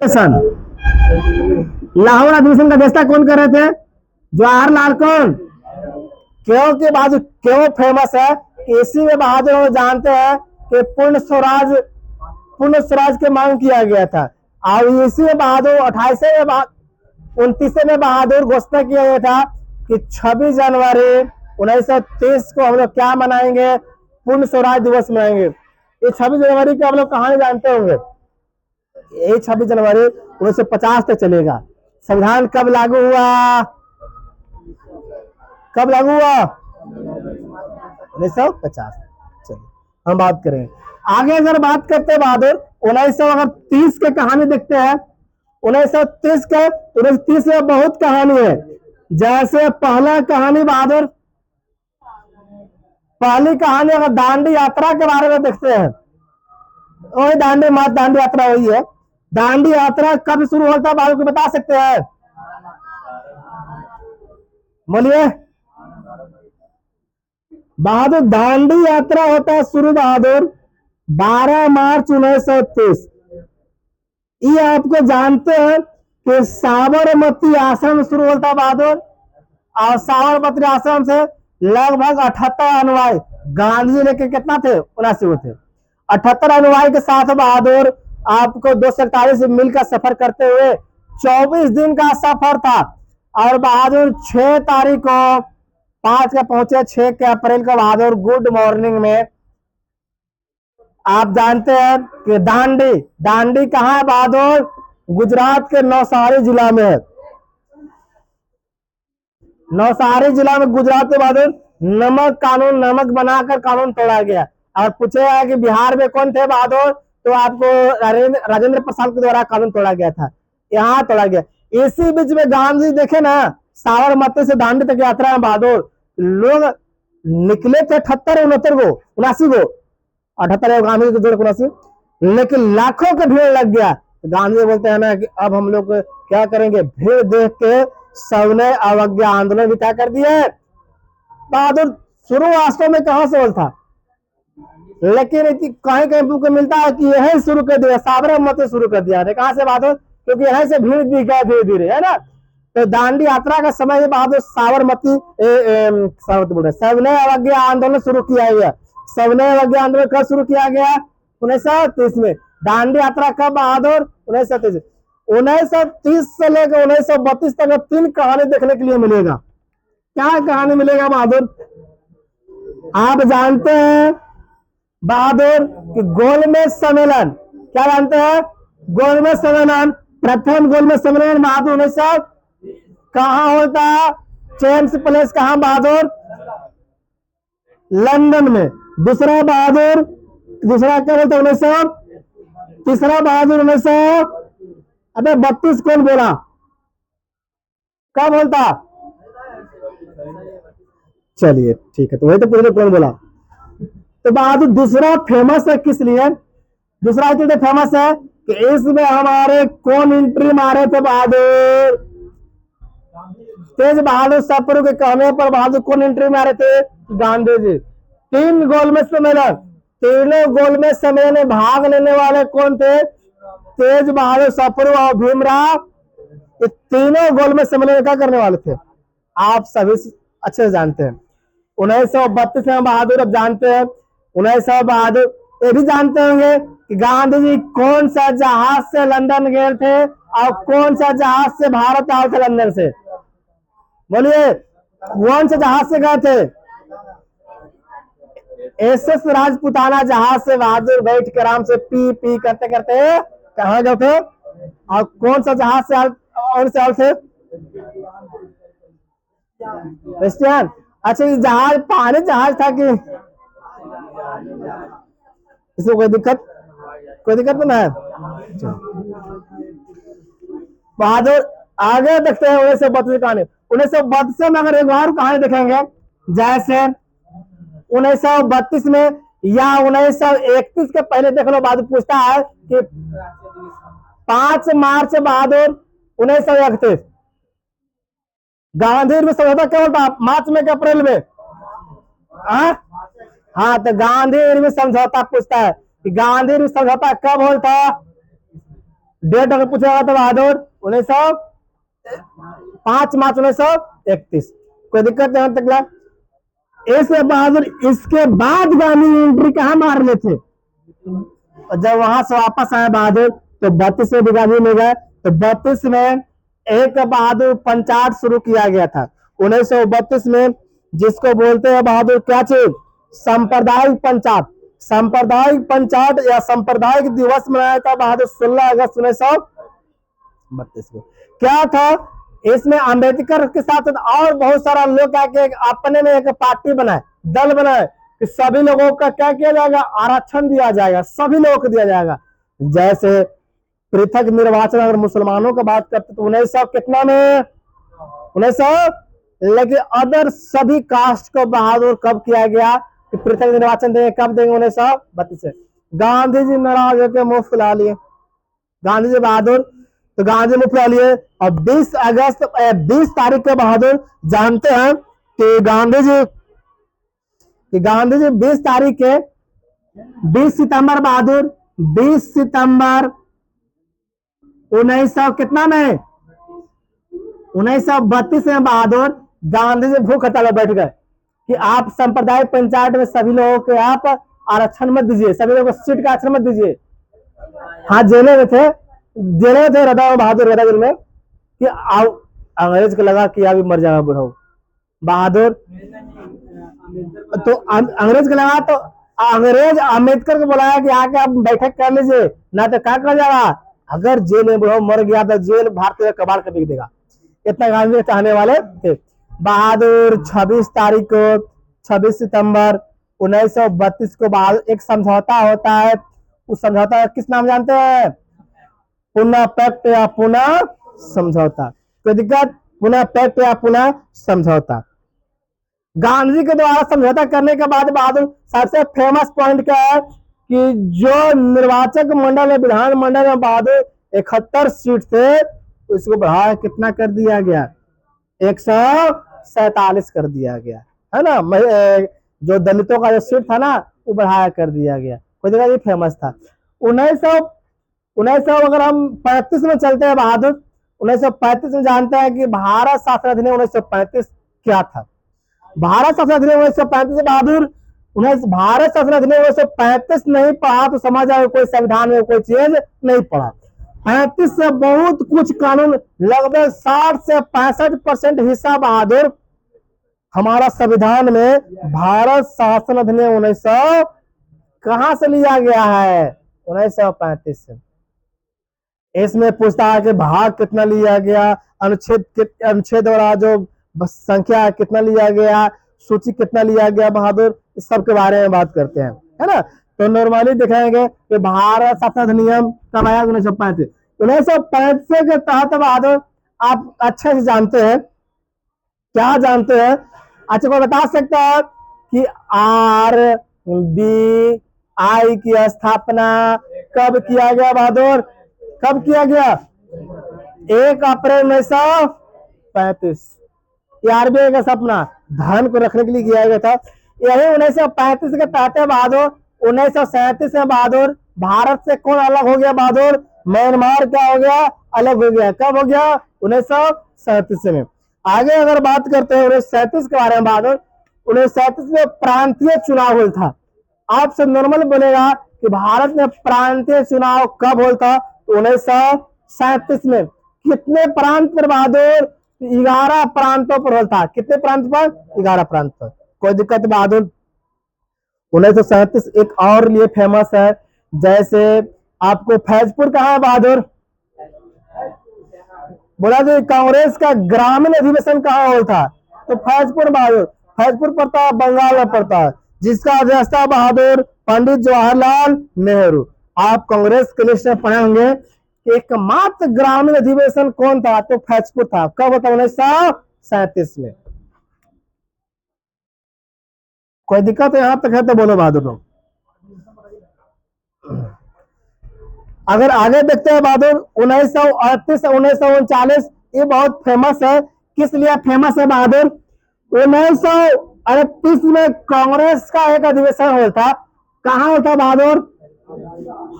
सन लाहौर अधिवेशन का अध्यक्षता कौन कर रहे थे? जवाहरलाल कौन? क्यों के बाद क्यों फेमस है कि इसी में बहादुर हम जानते हैं कि पूर्ण स्वराज की मांग किया गया था। और इसी में बहादुर 29 में बहादुर घोषणा किया गया था कि 26 जनवरी 1930 को हम लोग क्या मनाएंगे? पूर्ण स्वराज दिवस मनाएंगे। ये 26 जनवरी की आप लोग कहानी जानते होंगे। यही 26 जनवरी 1950 तक चलेगा। संविधान कब लागू हुआ? कब लागू हुआ? 1950। चलिए हम बात करें आगे। अगर बात करते हैं बहादुर 1930 के कहानी देखते हैं। 1930 में बहुत कहानी है। जैसे पहला कहानी बहादुर, पहली कहानी अगर दांडी यात्रा के बारे में देखते हैं, वही दांडी यात्रा हुई है। दांडी यात्रा कब शुरू होता बहादुर को बता सकते हैं? बोलिए बहादुर। दांडी यात्रा होता है शुरू बहादुर 12 मार्च 1930। ये आपको जानते हैं कि साबरमती आश्रम शुरू होता बहादुर, और साबरमती आश्रम से लगभग 78 अनुयायी, गांधी जी लेके कितना थे? 79 थे। 78 अनुयायी के साथ बहादुर आपको 247 मील का सफर करते हुए 24 दिन का सफर था। और बहादुर 6 तारीख को 5 का पहुंचे, 6 के अप्रैल को बहादुर गुड मॉर्निंग में। आप जानते हैं कि दांडी कहाँ है बहादुर? गुजरात के नवसारी जिला में है। नवसारी जिला में गुजरात में बहादुर नमक बनाकर कानून तोड़ा गया। और पूछेगा कि बिहार में कौन थे बहादुर, तो आपको राजेंद्र प्रसाद के द्वारा कानून तोड़ा गया था, यहाँ तोड़ा गया। इसी बीच में गांधी देखे ना, साबरमती से दांडी तक यात्रा में बहादुर लोग निकले थे 78 को 79 को, 78 गांधी को जोड़ 79, लेकिन लाखों का भीड़ लग गया। गांधी बोलते हैं ना कि अब हम लोग क्या करेंगे? भीड़ देख के सबने अवज्ञा आंदोलन भी तय कर दिया। बहादुर शुरू वास्तव में कहां से था, लेकिन कहीं कहीं बुक मिलता है कि यही शुरू कर दिया, साबरमती शुरू कर दिया। कहां से बहादुर? क्योंकि यहीं से भीड़ दिख गया धीरे धीरे, है ना। तो दांडी यात्रा का समय बहादुर साबरमती बोल रहे सविनय अवज्ञा आंदोलन शुरू किया गया। सविनय अवज्ञा आंदोलन कब शुरू किया गया? 1930 में। दांडी यात्रा कब बहादुर? 1930। 1930 से लेकर 1932 तक 3 कहानी देखने के लिए मिलेगा। क्या कहानी मिलेगा बहादुर? आप जानते हैं बहादुर कि गोलमेज सम्मेलन, क्या जानते हैं? गोलमेज सम्मेलन, प्रथम गोलमेज सम्मेलन बहादुर 1900 कहाँ होता? चेम्स प्लेस कहाँ बहादुर? लंदन में। दूसरा बहादुर, दूसरा क्या बोलता? 1900। तीसरा बहादुर 1900 अबे 32 कौन बोला? क्या बोलता? चलिए ठीक है, तो वही तो पूछे कौन बोला। तो बहादुर दूसरा फेमस है किस लिए? दूसरा इसलिए फेमस है कि इसमें हमारे कौन एंट्री मारे थे बहादुर? तेज बहादुर सप्रू के कहने पर बहादुर कौन एंट्री मारे थे? गांधी जी। 3 गोलमेज सम्मेलन, तीनों गोलमेज सम्मेलन में भाग लेने वाले कौन थे? तेज बहादुर सप्रू और भीमराव। ये तीनों गोलमेज सम्मेलन में क्या करने वाले थे? आप सभी अच्छे से जानते हैं। 1932 में बहादुर अब जानते हैं। 1900 बहादुर ये भी जानते होंगे कि गांधी जी कौन सा जहाज से लंदन गए थे और कौन सा जहाज से भारत आए थे लंदन से? बोलिए कौन सा जहाज से गए थे? एसएस राजपुताना जहाज से बहादुर बैठ कर आराम से पी पी करते करते कहा गए थे। और कौन सा जहाज से और से आए थे? क्रिस्टियन। अच्छा ये जहाज पानी जहाज था कि इसमें कोई दिक्कत तो नहीं है। बहादुर आगे देखते हैं 1932 कहानी। 1932 में अगर एक और कहानी देखेंगे, जैसे 1932 में या 1931 के पहले देख लो। बहादुर पूछता है कि 5 मार्च बहादुर 1931 गांधी में समझौता क्या होता? मार्च में क्या अप्रैल में? हाँ, तो गांधी में समझौता पूछता है कि गांधी में समझौता कब होता? डेट अगर पूछा गया तो बहादुर 5 मार्च 1931। कोई दिक्कत यहाँ तक ला? ऐसे बहादुर इसके बाद गांधी एंट्री कहाँ मार रहे थे, और जब वहां से वापस आए बहादुर तो 32 में भी गांधी मिल गए। तो 32 में एक बहादुर पंचायत शुरू किया गया था 1932 में, जिसको बोलते हैं बहादुर क्या चीज, सांप्रदायिक पंचायत। सांप्रदायिक पंचायत या सांप्रदायिक दिवस मनाया था बहादुर 16 अगस्त 1932 को। क्या था इसमें, अम्बेडकर के साथ और बहुत सारा लोग आके अपने में एक पार्टी बनाए, दल बनाए कि सभी लोगों का क्या किया जाएगा, आरक्षण दिया जाएगा, सभी लोगों को दिया जाएगा। जैसे पृथक निर्वाचन, अगर मुसलमानों का बात करते तो 1900 कितना में, 1900, लेकिन अदर सभी कास्ट को बहादुर कब किया गया कि पृथक निर्वाचन देंगे, कब देंगे, 1932 से। गांधी जी नाराज होकर मुंह फुला लिए, गांधी जी बहादुर, तो गांधी मुंह फुला लिए। और 20 तारीख को बहादुर जानते हैं कि गांधी जी 20 तारीख के 20 सितंबर बहादुर, 20 सितंबर 1900 कितना में, 1932 में बहादुर गांधी जी भूख हड़ताल में बैठ गए कि आप सांप्रदायिक पंचायत में सभी लोगों को आप आरक्षण मत दीजिए, सभी लोगों को सीट का आरक्षण मत दीजिए। हाँ जेले में थे, रदा बहादुर रदा जेल में, कि अंग्रेज को लगा कि अभी मर जाएगा बुढ़ाऊ बहादुर, तो अंग्रेज को लगा, तो अंग्रेज अम्बेडकर को बुलाया कि आके आप बैठक कर लीजिए, ना तो क्या कर जाएगा, अगर जेल में बुढ़ाऊ मर गया तो जेल भारतीय कबाड़ कर बिक देगा। इतना गांधी चाहने वाले थे बहादुर। 26 तारीख को, 26 सितंबर 1932 को बाद एक समझौता होता है। उस समझौता किस नाम जानते हैं, पुनः पैक्ट या पुनः समझौता। कोई दिक्कत, पुनः पैक्ट या पुनः समझौता। गांधी के द्वारा समझौता करने के बाद बहादुर सबसे फेमस पॉइंट क्या है कि जो निर्वाचक मंडल है, विधानमंडल में बहादुर 71 सीट थे, उसको बढ़ा कितना कर दिया गया, 147 कर दिया गया, है ना। जो दलितों का जो सीट था ना वो बढ़ाया कर दिया गया। कोई जगह ये फेमस था। 1900 अगर हम 35 में चलते हैं बहादुर, 1935 में जानते हैं कि भारत शासन अधिनियम 1935 क्या था। भारत शासन अधिनियम 1935 बहादुर, भारत शासन अधिनियम 1935 नहीं पढ़ा तो समझ आए कोई संविधान में कोई चेंज नहीं पड़ा। 35 से बहुत कुछ कानून, लगभग 60 से 65% हिस्सा बहादुर हमारा संविधान में भारत शासन अधिनियम 1900 कहां से लिया गया है, 1935 से। इसमें पूछता है कि भाग कितना लिया गया, अनुच्छेद वाला जो संख्या कितना लिया गया, सूची कितना लिया गया बहादुर, इस सब के बारे में बात करते हैं, है ना। तो नॉर्मली दिखाएंगे कि भारत शासन अधिनियम कब आया, 1935। 1935 के तहत बहादुर आप अच्छे से जानते हैं, क्या जानते हैं, अच्छा कोई बता सकता है कि RBI की स्थापना कब किया गया बहादुर, कब किया गया, 1 अप्रैल 1935। RBI का सपना धन को रखने के लिए किया गया था। यही 1935 के तहत बहादुर 1937 में बहादुर भारत से कौन अलग हो गया बहादुर, म्यांमार क्या हो गया, अलग हो गया। कब हो गया, 1937 में। आगे अगर बात करते हैं 1937 के बारे में बहादुर, 1937 में प्रांतीय चुनाव हुआ था। आपसे नॉर्मल बोलेगा कि भारत में प्रांतीय चुनाव कब हुआ था, तो 1937 में। कितने प्रांत पर बहादुर, 11 प्रांतों पर हुआ था। कितने प्रांत पर, 11 प्रांत पर। कोई दिक्कत बहादुर। 1937 एक और लिए फेमस है, जैसे आपको फैजपुर कहाँ है बहादुर, बोला जो कांग्रेस का ग्रामीण अधिवेशन कहाँ हुआ था, तो फैजपुर बहादुर। फैजपुर पड़ता है, बंगाल में पड़ता है, जिसका अध्यक्ष था बहादुर पंडित जवाहरलाल नेहरू। आप कांग्रेस के लिस्ट में पढ़े होंगे। एकमात्र ग्रामीण अधिवेशन कौन था, तो फैजपुर था। कब होता, 1937 में। कोई दिक्कत यहां तक है तो बोलो बहादुर लोग। अगर आगे देखते हैं बहादुर 1938 1939, ये बहुत फेमस है। किस लिए फेमस है बहादुर, 1938 में कांग्रेस का एक अधिवेशन हुआ था। कहाँ होता बहादुर,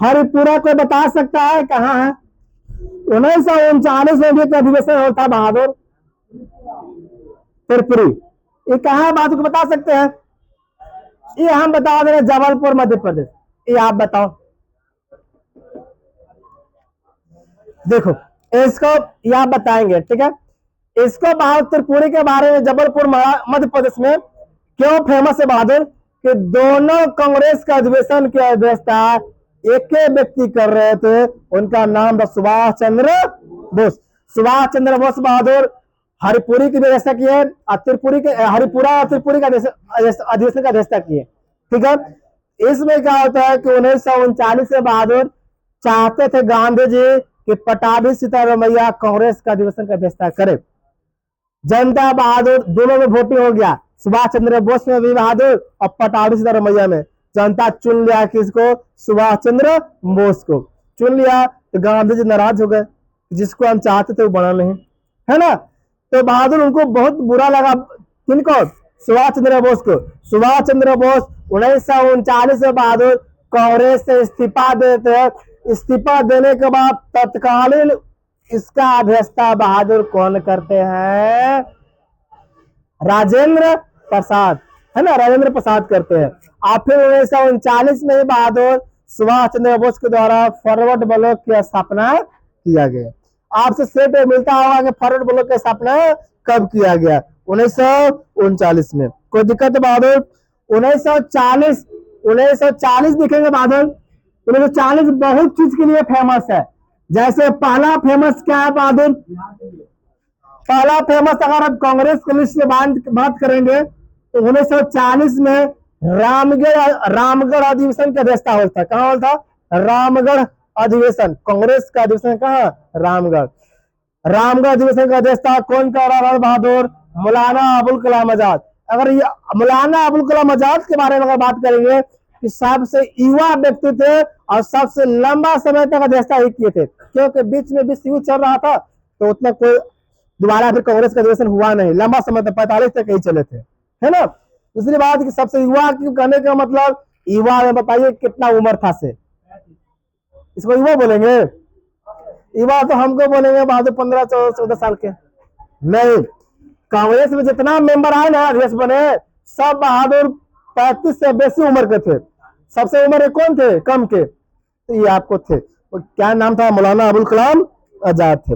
हरिपुरा, कोई बता सकता है कहाँ है, 1939 में भी एक अधिवेशन होता बहादुर त्रिपुरी। ये कहाँ है बात को बता सकते हैं? ये हम बता दे रहे जबलपुर मध्य प्रदेश। ये आप बताओ। देखो इसको ये आप बताएंगे, ठीक है। इसको बहादुर त्रिपुरी के बारे में जबलपुर मध्य प्रदेश में क्यों फेमस है बहादुर? कि दोनों कांग्रेस का अधिवेशन की अध्यक्षता एक ही व्यक्ति कर रहे थे। उनका नाम था सुभाष चंद्र बोस। सुभाष चंद्र बोस बहादुर हरिपुरी की व्यवस्था की है, त्रिपुरी के हरिपुरा और त्रिपुरी का अधिवेशन का अध्यक्षता की है, ठीक है। इसमें क्या होता है कि 1939 में बहादुर चाहते थे गांधी जी कि पटाभी सीतारमैया कांग्रेस का अधिवेशन का अध्यक्षता करे। जनता बहादुर दोनों में वोटिंग हो गया, सुभाष चंद्र बोस में भी बहादुर और पटाभी सीतारमैया में। जनता चुन लिया किसको? सुभाष चंद्र बोस को चुन लिया। तो गांधी जी नाराज हो गए, जिसको हम चाहते थे वो बना नहीं, है ना। तो बहादुर उनको बहुत बुरा लगा। किनको? सुभाष चंद्र बोस को। सुभाष चंद्र बोस 1939 में बहादुर कांग्रेस से इस्तीफा देते हैं। इस्तीफा देने के बाद तत्कालीन इसका अध्यक्षता बहादुर कौन करते हैं? राजेंद्र प्रसाद, है ना, राजेंद्र प्रसाद करते हैं। और फिर 1939 में बहादुर सुभाष चंद्र बोस के द्वारा फॉरवर्ड ब्लॉक की स्थापना किया गया। आपसे सेट मिलता होगा कि फॉरवर्ड ब्लॉक की स्थापना कब किया गया? 1939 में। कोई दिक्कत है बहादुर? 1940 दिखेंगे बहादुर। 1940 बहुत चीज के लिए फेमस है। जैसे पहला फेमस क्या है बहादुर? पहला फेमस अगर आप कांग्रेस के लिस्ट से बात करेंगे तो 1940 में रामगढ़ अधिवेशन का अध्यक्षता हुआ था। कहाँ हुआ था? रामगढ़ अधिवेशन। कांग्रेस का अधिवेशन कहाँ? रामगढ़ अधिवेशन का अध्यक्षता कौन कर रहा था बहादुर? मौलाना अबुल कलाम आजाद। अगर ये मौलाना अबुल कलाम आजाद के बारे में अगर बात करेंगे कि सबसे युवा व्यक्ति थे और सबसे लंबा समय तक अध्यक्षता ही किए थे, क्योंकि बीच में विश्व युद्ध चल रहा था तो उतना कोई दोबारा फिर कांग्रेस का अधिवेशन हुआ नहीं। लंबा समय तक 45 तक ही चले थे, है ना। दूसरी बात कि सबसे युवा कहने का मतलब युवा में बताइए कितना उम्र था से? इसको युवा बोलेंगे? युवा तो हमको बोलेंगे बहादुर 15-14 साल के। नहीं, कांग्रेस में जितना मेंबर आए ना अध्यक्ष बने सब बहादुर 35 से बेसी उम्र के थे। सबसे उम्र कौन थे कम के? तो ये आपको थे। क्या नाम था? मौलाना अबुल कलाम आजाद थे।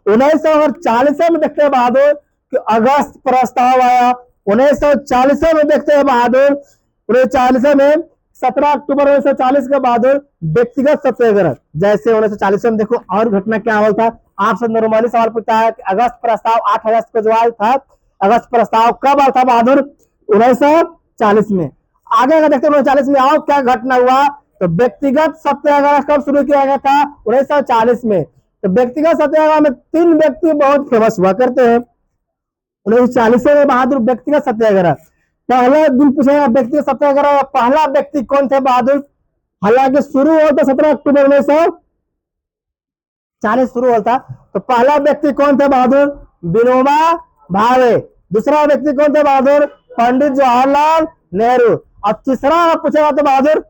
1940 में देखते हैं बहादुर कि अगस्त प्रस्ताव आया। 1940 में देखते हैं बहादुर 1940 में 17 अक्टूबर 1940 के बहादुर व्यक्तिगत सत्याग्रह। जैसे 1940 में देखो और घटना क्या हुआ था। आपसे नॉर्मली सवाल पूछता है कि अगस्त प्रस्ताव 8 अगस्त को जो आया था, अगस्त प्रस्ताव कब आया था बहादुर? 1940 में। आगे का देखते हैं 1940 में आओ क्या घटना हुआ। तो व्यक्तिगत सत्याग्रह कब शुरू किया गया था? 1940 में। तो व्यक्तिगत सत्याग्रह में 3 व्यक्ति बहुत फेमस हुआ करते हैं। 1940 में बहादुर व्यक्तिगत सत्याग्रह पहले दिन पूछेगा व्यक्तिगत सत्याग्रह पहला व्यक्ति कौन थे बहादुर? हालांकि शुरू होता 17 अक्टूबर 1940 शुरू होता। तो पहला व्यक्ति कौन थे बहादुर? विनोबा भावे। दूसरा व्यक्ति कौन थे बहादुर? पंडित जवाहरलाल नेहरू। और तीसरा पूछेगा तो बहादुर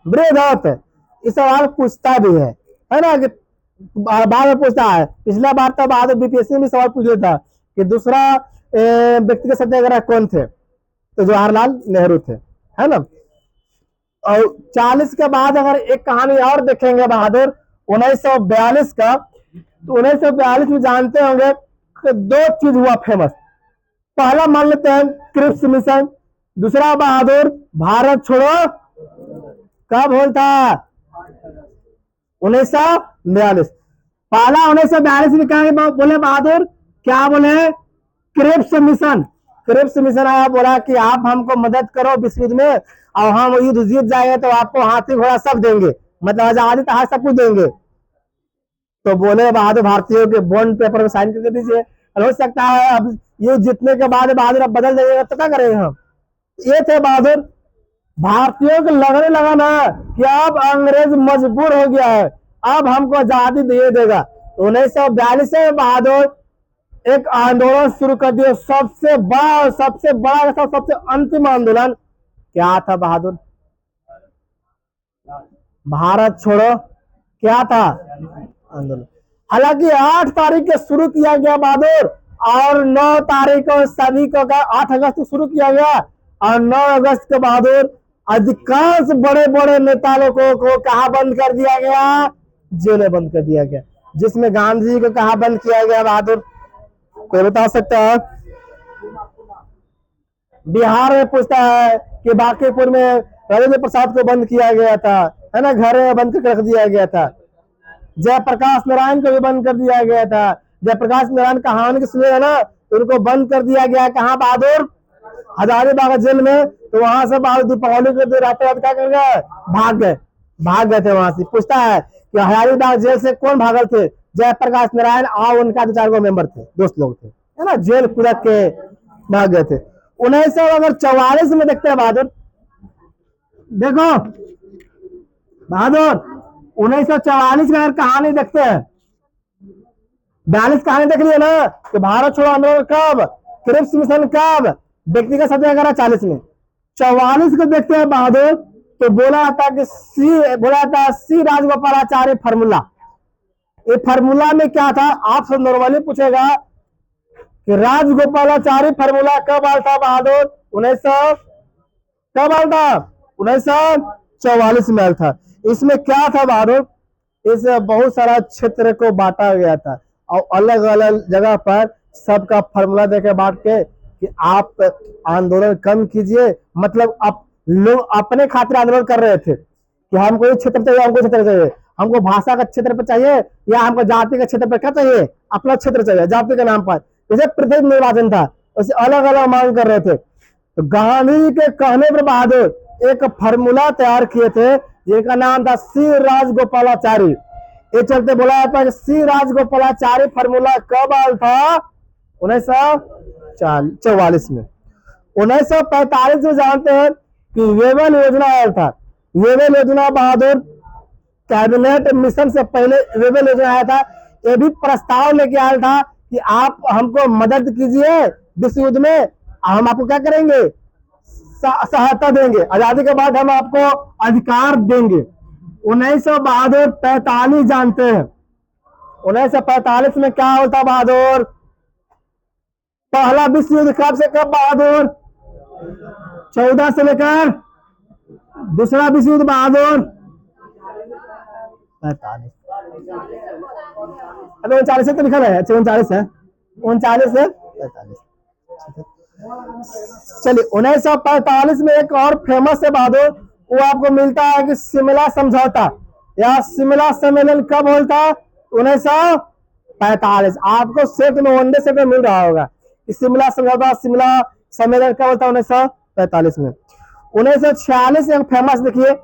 बृहदत्त। इस सवाल पूछता भी है ना, कि बार में पूछता है। पिछला बार तो बहादुर बीपीएससी में सवाल पूछ लिया था कि दूसरा व्यक्तिगत सत्याग्रह कौन थे? तो जवाहरलाल नेहरू थे, है ना। और 40 के बाद अगर एक कहानी और देखेंगे बहादुर 1942 का, तो 1942 में जानते होंगे कि 2 चीज हुआ फेमस। पहला मान लेते हैं क्रिप्स मिशन, दूसरा बहादुर भारत छोड़ो कब होता था? 1942। पहला 1942 में कहा बोले बहादुर, क्या बोले? Cripps mission. क्रिप्स मिशन आया, बोला कि आप हमको मदद करो विश्व युद्ध में और हम युद्ध जीत जाएंगे तो आपको हाथी घोड़ा सब देंगे, मतलब आजादी तो सब कुछ देंगे। तो बोले बहादुर भारतीयों के बॉन्ड पेपर में साइन करके दीजिए। हो सकता है अब युद्ध जीतने के बाद बहादुर अब बदल जाइएगा तो क्या करेंगे हम? ये थे बहादुर। भारतीयों को लगने लगा ना कि अब अंग्रेज मजबूर हो गया है, अब हमको आजादी दे देगा। 1942 में बहादुर एक आंदोलन शुरू कर दिया। सबसे सबसे अंतिम आंदोलन क्या था बहादुर? भारत छोड़ो क्या था आंदोलन। हालांकि 8 तारीख को शुरू किया गया बहादुर, और 9 तारीख को सभी को 8 अगस्त को शुरू किया गया, और 9 अगस्त को बहादुर अधिकांश बड़े बड़े नेता लोगों को कहा बंद कर दिया गया, जेलें बंद कर दिया गया। जिसमें गांधी जी को कहा बंद किया गया बहादुर, कोई बता सकता है? बिहार में पूछता है कि बांकीपुर में राजेंद्र प्रसाद को बंद किया गया था, है ना, घर में बंद करके रख दिया गया था। जयप्रकाश नारायण को भी बंद कर दिया गया था। जयप्रकाश नारायण कहानी की सुने है ना, तो उनको बंद कर दिया गया कहाँ बहादुर? हजारीबाग जेल में। तो वहां से बहादुर दीपावली के दिन रात क्या कर गए? भाग गए थे वहां से। पूछता है कि हजारीबाग जेल से कौन भागल थे? जयप्रकाश नारायण और उनका 2-4 गो मेंबर थे, दोस्त लोग थे, है ना, जेल कूदक के भाग गए थे। 1944 में देखते हैं बहादुर, देखो बहादुर 1944 में अगर कहानी देखते हैं, 42 कहानी देख लिया ना, कि भारत छोड़ो आंदोलन कब, क्रिप्स मिशन कब, व्यक्तिगत सत्याग्रह 40 में। 44 को देखते हैं बहादुर, तो बोला जाता कि सी राजगोपालाचार्य फार्मूला। ये फार्मूला में क्या था? आपसे नॉर्मली पूछेगा कि राजगोपालाचारी फार्मूला कब आया था बहादुर? 1900 कब आया था? 1944 में आया था। इसमें क्या था बहादुर? इस बहुत सारा क्षेत्र को बांटा गया था, और अलग अलग जगह पर सबका फार्मूला देकर बांट के कि आप आंदोलन कम कीजिए। मतलब आप लोग अपने खातिर आंदोलन कर रहे थे कि हमको ये क्षेत्र चाहिए, हमको क्षेत्र चाहिए, हमको भाषा का क्षेत्र पर चाहिए, या हमको जाति के क्षेत्र पर क्या चाहिए? अपना क्षेत्र चाहिए जाति के नाम पर। जैसे प्रत्येक निर्वाचन था, उसे अलग अलग मांग कर रहे थे। तो गांधी के कहने पर बहादुर एक फार्मूला तैयार किए थे, जिनका नाम था सी राजगोपालाचारी। ये चलते बोला जाता है कि सी राजगोपालाचारी फार्मूला कब आया था? 1944 में। 1945 में जानते हैं कि वेवन योजना आया था। वेवन योजना बहादुर कैबिनेट मिशन से पहले वेवन योजना आया था। ये भी प्रस्ताव लेके आया था कि आप हमको मदद कीजिए विश्व युद्ध में, हम आपको क्या करेंगे? सहायता देंगे, आजादी के बाद हम आपको अधिकार देंगे। 1945 जानते हैं, 1945 में क्या होता बहादुर? पहला विश्व युद्ध कब से कब बहादुर? 14 से लेकर दूसरा विश्व युद्ध बहादुर 45। अभी 39 से तो लिखा है, 39 है, 39 से 45। चलिए 1945 में एक और फेमस है बहादुर, वो आपको मिलता है कि शिमला समझौता या शिमला सम्मेलन कब होता? 1945। आपको सेट में वनडे सेट में मिल रहा होगा कि शिमला समझौता, शिमला सम्मेलन कब होता? 1945 में। 1946 एक फेमस देखिए,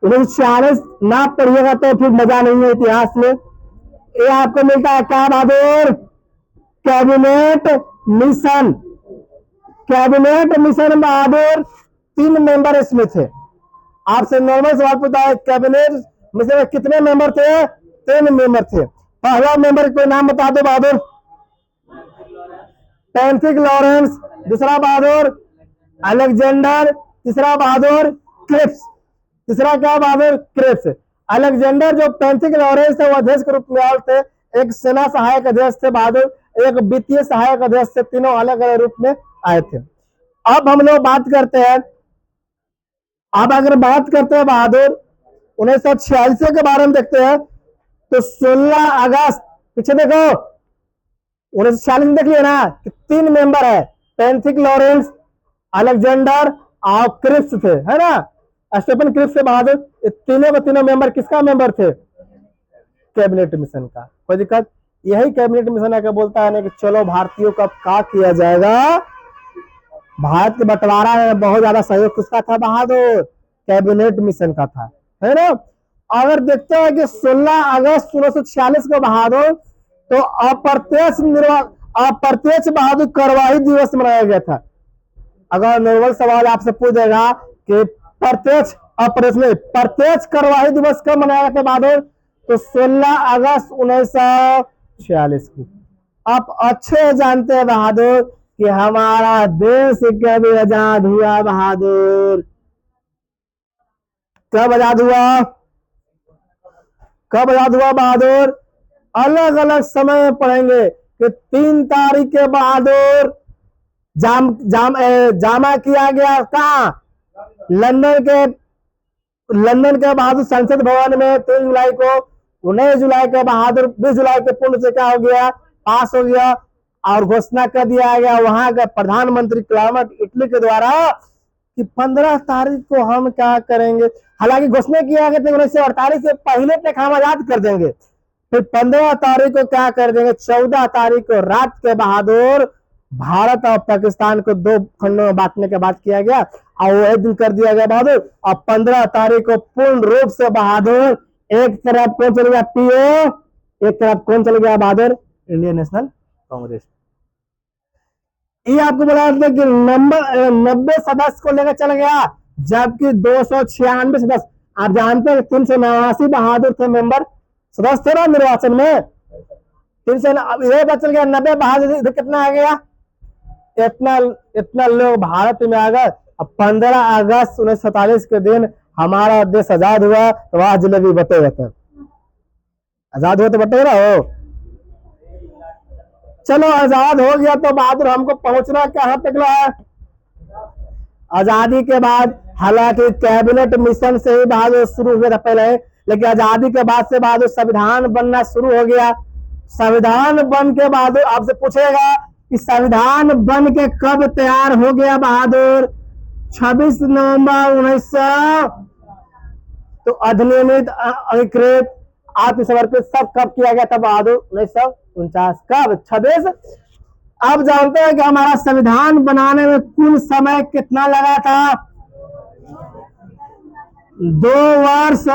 1946 ना पढ़िएगा तो फिर मजा नहीं है इतिहास में। ये आपको मिलता है क्या बहादुर? Cabinet mission. कैबिनेट मिशन बहादुर 3 मेंबर इसमें थे। आपसे नॉर्मल सवाल पूछता है, कैबिनेट मिशन में कितने मेंबर थे? 3 मेंबर थे। पहला मेंबर कोई नाम बता दो बहादुर। पेंथिक लॉरेंस, दूसरा बहादुर अलेक्जेंडर, तीसरा बहादुर क्रिप्स। तीसरा क्या बहादुर? क्रिप्स। अलेक्जेंडर जो पेंथिक लॉरेंस थे वो अध्यक्ष के रूप में आए थे, एक सेना सहायक अध्यक्ष थे बहादुर, एक वित्तीय सहायक अध्यक्ष थे, तीनों अलग अलग रूप में आए थे। अब हम लोग बात करते हैं, अब अगर बात करते हैं बहादुर 1946 के बारे में देखते हैं, तो 16 अगस्त, पीछे देखो 1946 में देख लिया ना कि 3 मेंबर है, पेंथिक लॉरेंस, अलेक्जेंडर और क्रिप्स थे, है ना, स्टीफन क्रिप्स से बहादुर। तीनों के तीनों मेंबर किसका मेंबर थे? कैबिनेट मिशन का। कोई दिक्कत? यही कैबिनेट मिशन आके बोलता है ना कि चलो भारतीयों का क्या किया जाएगा। भारत के बंटवारा में बहुत ज्यादा सहयोग किसका था बहादुर? कैबिनेट मिशन का था, है ना। अगर देखते हैं कि 16 अगस्त 1946 को बहादुर तो अप्रत्यक्ष बहादुर कार्रवाई दिवस मनाया गया था। अगर नॉर्मल सवाल आपसे पूछ देगा कि प्रत्यक्ष कार्रवाई दिवस कब मनाया गया था बहादुर, तो 16 अगस्त 1946 को। आप अच्छे जानते हैं बहादुर कि हमारा देश कब आजाद हुआ बहादुर? कब आजाद हुआ? कब आजाद हुआ बहादुर? अलग अलग समय में पढ़ेंगे कि 3 तारीख के बहादुर जामा किया गया कहाँ? लंदन के बहादुर संसद भवन में 3 जुलाई को। 19 जुलाई के बहादुर 20 जुलाई के पूर्ण से क्या हो गया? पास हो गया और घोषणा कर दिया गया वहां के प्रधानमंत्री क्लेमेंट इटली के द्वारा कि 15 तारीख को हम क्या करेंगे। हालांकि घोषणा किया गया था 1948 से पहले तक हम आजाद कर देंगे, फिर 15 तारीख को क्या कर देंगे? 14 तारीख को रात के बहादुर भारत और पाकिस्तान को 2 खंडों में बांटने के बाद किया गया और वही दिन कर दिया गया बहादुर। और 15 तारीख को पूर्ण रूप से बहादुर एक तरफ कौन चले गया? पीओ, एक तरफ कौन चले गया बहादुर? Indian national Congress. ये आपको बता दें कि 90 सदस्य को लेकर चल गया, जबकि 296 सदस्य। आप जानते हैं 389 बहादुर थे मेंबर, सदस्य थे ना निर्वाचन में। 300 ये बचल गया 90 बहादुर। इधर कितना आ गया? इतना लोग भारत में आ गए। अब 15 अगस्त 1947 के दिन हमारा देश आजाद हुआ तो वहां जलेबी बटेगा। तब आजाद हुआ तो बटेगा हो। चलो आजाद हो गया तो बहादुर हमको पहुंचना कहां तक रहा? आजादी के बाद हालांकि कैबिनेट मिशन से ही बहादुर शुरू हुआ था पहले, लेकिन आजादी के बाद से बहादुर संविधान बनना शुरू हो गया। संविधान बन के बहादुर आपसे पूछेगा कि संविधान बन के कब तैयार हो गया बहादुर? 26 नवंबर 1900। तो अधिनियमित अधिकृत आत्मसमर्पित सब कब किया गया था बहादुर? 1949। कब? 26। अब जानते हैं कि हमारा संविधान बनाने में कुल समय कितना लगा था? 2 वर्ष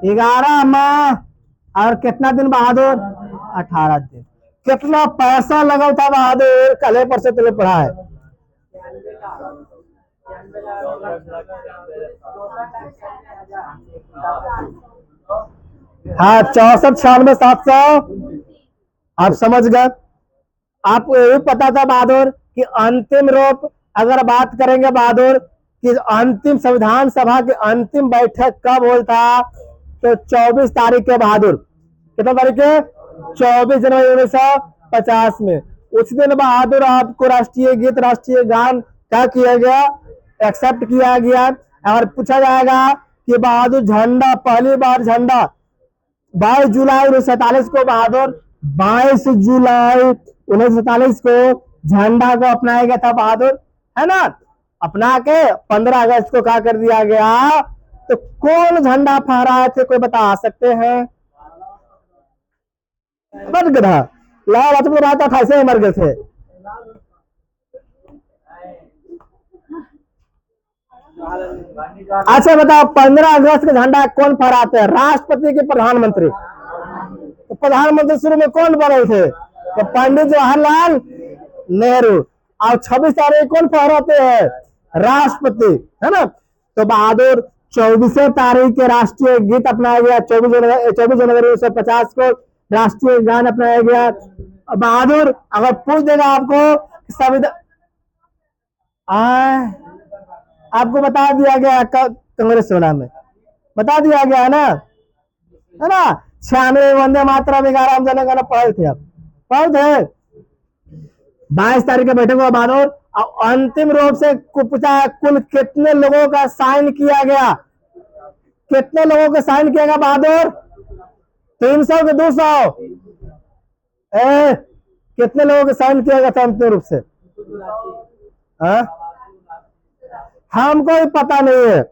11 माह और कितना दिन बहादुर? 18 दिन। कितना पैसा लगा था बहादुर? कल परसों तुमने पढ़ा है। हाँ 64, 96, 700। आप समझ गए। आपको ये पता था बहादुर कि अंतिम रूप अगर बात करेंगे बहादुर कि अंतिम संविधान सभा की अंतिम बैठक कब होता? तो 24 तारीख के बहादुर। कितना तारीख के? 24 जनवरी 1950 में। उस दिन बहादुर आपको राष्ट्रीय गीत राष्ट्रीय गान क्या किया गया? एक्सेप्ट किया गया। और पूछा जाएगा कि बहादुर झंडा पहली बार झंडा 22 जुलाई 1947 को बहादुर 22 जुलाई 1947 को झंडा को अपनाया गया था बहादुर, है ना। अपना के 15 अगस्त को क्या कर दिया गया? तो कौन झंडा फहराए थे? कोई बता सकते हैं? मर गया लाल लाजपत राय 28 में मर गए थे। अच्छा बताओ 15 अगस्त का झंडा कौन फहराते हैं? राष्ट्रपति के प्रधानमंत्री। तो प्रधानमंत्री शुरू में कौन बने थे? तो पंडित जवाहरलाल नेहरू। और 26 तारीख कौन फहराते हैं? राष्ट्रपति, है ना। तो बहादुर 24 तारीख के राष्ट्रीय गीत अपनाया गया। 24 जनवरी 1950 को राष्ट्रीय गान अपनाया गया। बहादुर अगर पूछ देगा आपको संविधान आपको बता दिया गया कांग्रेस चुनाव में बता दिया गया है ना, है ना। 96 वंदे मातरम 11 जनगण पढ़े थे। आप पढ़े थे। 22 तारीख के बैठक हुआ बहादुर। और अंतिम रूप से पूछा कुल कितने लोगों का साइन किया गया? कितने लोगों का साइन किया गया बहादुर? 300 के 200? कितने लोगों का साइन किया गया था अंतिम रूप से? हमको भी पता नहीं है।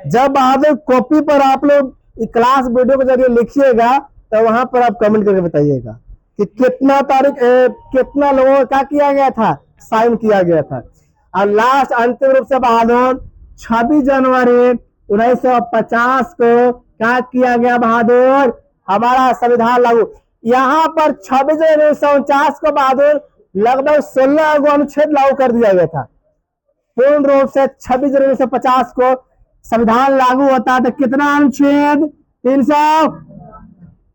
जब बहादुर कॉपी पर आप लोग क्लास वीडियो के जरिए लिखिएगा तो वहां पर आप कमेंट करके बताइएगा कि कितना तारीख कितना लोगों का क्या किया गया था? साइन किया गया था। और लास्ट अंतिम रूप से बहादुर 26 जनवरी 1950 को क्या किया गया बहादुर? हमारा संविधान लागू। यहाँ पर 26 जनवरी 1949 को बहादुर लगभग 16 अनुच्छेद लागू कर दिया गया था। पूर्ण रूप से 26 जनवरी 1950 को संविधान लागू होता है। तो कितना अनुच्छेद? 300।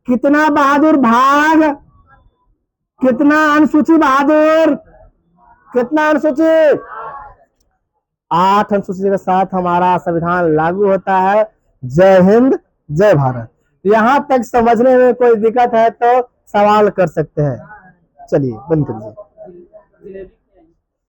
कितना बहादुर भाग? कितना अनुसूची बहादुर? कितना अनुसूची? 8 अनुसूची के साथ हमारा संविधान लागू होता है। जय हिंद, जय भारत। यहाँ तक समझने में कोई दिक्कत है तो सवाल कर सकते हैं। चलिए बंद करिए।